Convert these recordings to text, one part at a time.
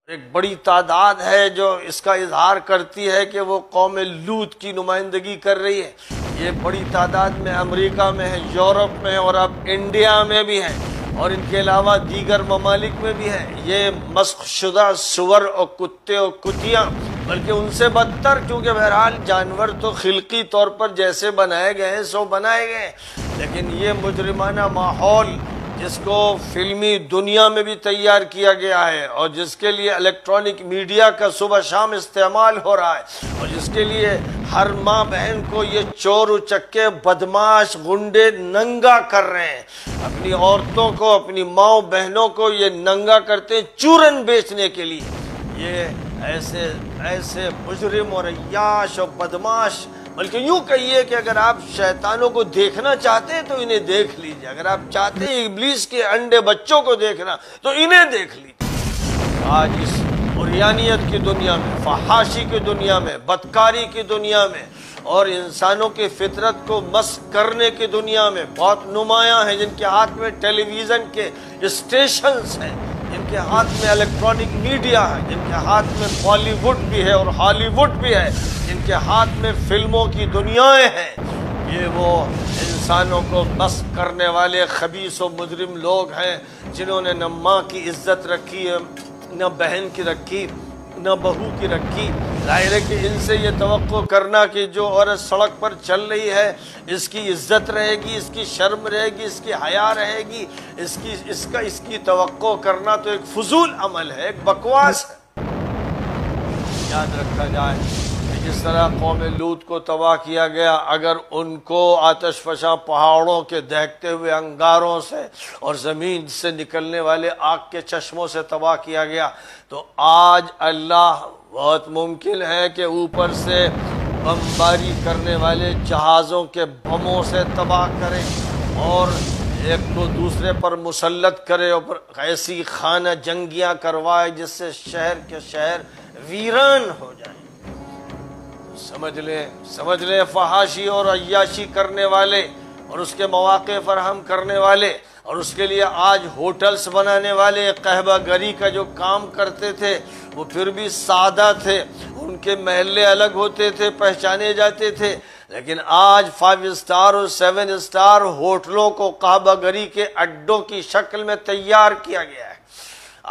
ایک بڑی تعداد ہے جو اس کا اظہار کرتی ہے کہ وہ قوم لوط کی نمائندگی کر رہی ہے۔ یہ بڑی تعداد میں امریکہ میں ہے، یورپ میں، اور اب انڈیا میں بھی ہے، اور ان کے علاوہ دیگر ممالک میں بھی ہے۔ یہ مسخ شدہ سور اور کتے اور کتیاں، بلکہ ان سے بدتر، کیونکہ بہرحال جانور تو خلقی طور پر جیسے بنائے گئے ہیں سو بنائے گئے ہیں، لیکن یہ مجرمانہ ماحول جس کو فلمی دنیا میں بھی تیار کیا گیا ہے، اور جس کے لیے الیکٹرانک میڈیا کا صبح شام استعمال ہو رہا ہے، اور جس کے لیے ہر ماں بہن کو یہ چور اچکے بدماش گنڈے ننگا کر رہے ہیں، اپنی عورتوں کو، اپنی ماں بہنوں کو یہ ننگا کرتے ہیں چورن بیچنے کے لیے۔ یہ ایسے مجرم اور عیاش اور بدماش، بلکہ یوں کہیے کہ اگر آپ شیطانوں کو دیکھنا چاہتے ہیں تو انہیں دیکھ لیجئے، اگر آپ چاہتے ہیں ابلیس کے انڈے بچوں کو دیکھنا تو انہیں دیکھ لیجئے۔ آج اس عریانیت کی دنیا میں، فحاشی کی دنیا میں، بدکاری کی دنیا میں، اور انسانوں کی فطرت کو مسخ کرنے کی دنیا میں بہت نمایاں ہیں جن کے ہاتھ میں ٹیلی ویژن کے اسٹیشنز ہیں، جن کے ہاتھ میں الیکٹرانک میڈیا ہے، جن کے ہاتھ میں بالی ووڈ بھی ہے اور ہالی ووڈ بھی ہے، جن کے ہاتھ میں فلموں کی دنیایں ہیں۔ یہ وہ انسانوں کو مسخ کرنے والے خبیث و مجرم لوگ ہیں جنہوں نے نہ ماں کی عزت رکھی ہے، نہ بہن کی رکھی، نہ بہو کی رکھی۔ ظاہر ہے کہ ان سے یہ توقع کرنا کہ جو عورت سڑک پر چل رہی ہے اس کی عزت رہے گی، اس کی شرم رہے گی، اس کی حیا رہے گی، اس کی توقع کرنا تو ایک فضول عمل ہے، ایک بکواس ہے۔ یاد رکھا جائے کہ جس طرح قوم لوط کو تباہ کیا گیا، اگر ان کو آتش فشاں پہاڑوں کے دہکتے ہوئے انگاروں سے اور زمین سے نکلنے والے آگ کے چشموں سے تباہ کیا گیا، تو آج اللہ بہت ممکن ہے کہ اوپر سے بمباری کرنے والے جہازوں کے بموں سے تباہ کرے، اور ایک کو دوسرے پر مسلط کرے، اور ایسی خانہ جنگیاں کروائے جس سے شہر کے شہر ویران ہو جائیں۔ سمجھ لیں فحاشی اور عیاشی کرنے والے اور اس کے مواقع فراہم کرنے والے، اور اس کے لیے آج ہوٹلز بنانے والے، قہوہ گری کا جو کام کرتے تھے وہ پھر بھی سادہ تھے، ان کے محلے الگ ہوتے تھے، پہچانے جاتے تھے، لیکن آج 5 اسٹار اور 7 اسٹار ہوٹلوں کو قہوہ گری کے اڈوں کی شکل میں تیار کیا گیا ہے۔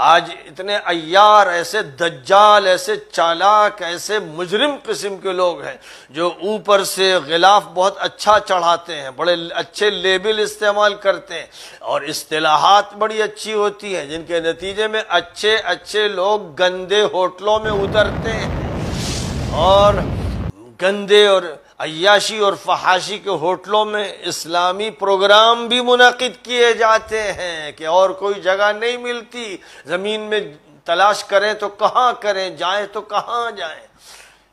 آج اتنے عیار، ایسے دجال، ایسے چالاک، ایسے مجرم قسم کے لوگ ہیں جو اوپر سے غلاف بہت اچھا چڑھاتے ہیں، بڑے اچھے لیبل استعمال کرتے ہیں، اور اصطلاحات بڑی اچھی ہوتی ہیں، جن کے نتیجے میں اچھے لوگ گندے ہوٹلوں میں اترتے ہیں، اور گندے اور عیاشی اور فحاشی کے ہوٹلوں میں اسلامی پروگرام بھی منعقد کیے جاتے ہیں کہ اور کوئی جگہ نہیں ملتی، زمین میں تلاش کریں تو کہاں کریں، جائیں تو کہاں جائیں۔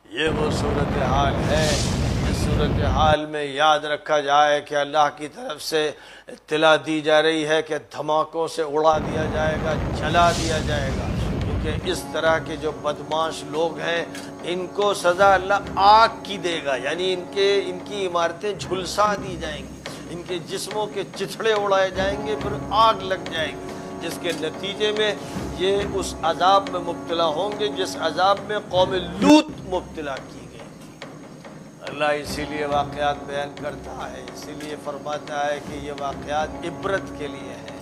یہ وہ صورتحال ہے۔ اس صورتحال میں یاد رکھا جائے کہ اللہ کی طرف سے اطلاع دی جا رہی ہے کہ دھماکوں سے اڑا دیا جائے گا، جلا دیا جائے گا، کیونکہ اس طرح کے جو بدماش لوگ ہیں ان کو سزا اللہ آگ کی دے گا، یعنی ان کی عمارتیں جھلسا دی جائیں گی، ان کے جسموں کے چتھڑے اڑائے جائیں گے، پھر آگ لگ جائے گی، جس کے نتیجے میں یہ اس عذاب میں مبتلا ہوں گے جس عذاب میں قوم لوط مبتلا کی گئی تھی۔ اللہ اسی لیے واقعات بیان کرتا ہے، اسی لیے فرماتا ہے کہ یہ واقعات عبرت کے لیے ہیں۔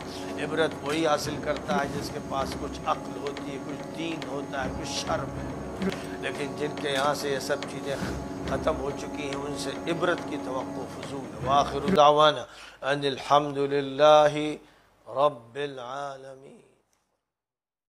عبرت وہی حاصل کرتا ہے جس کے پاس کچھ عقل ہوتی ہے، کچھ دین ہوتا ہے، کچھ شرم ہے، لیکن جن کے یہاں سے یہ سب چیزیں ختم ہو چکی ہیں ان سے عبرت کی توقع فضول ہے۔ وآخر دعوانا ان الحمد للہ رب العالمین۔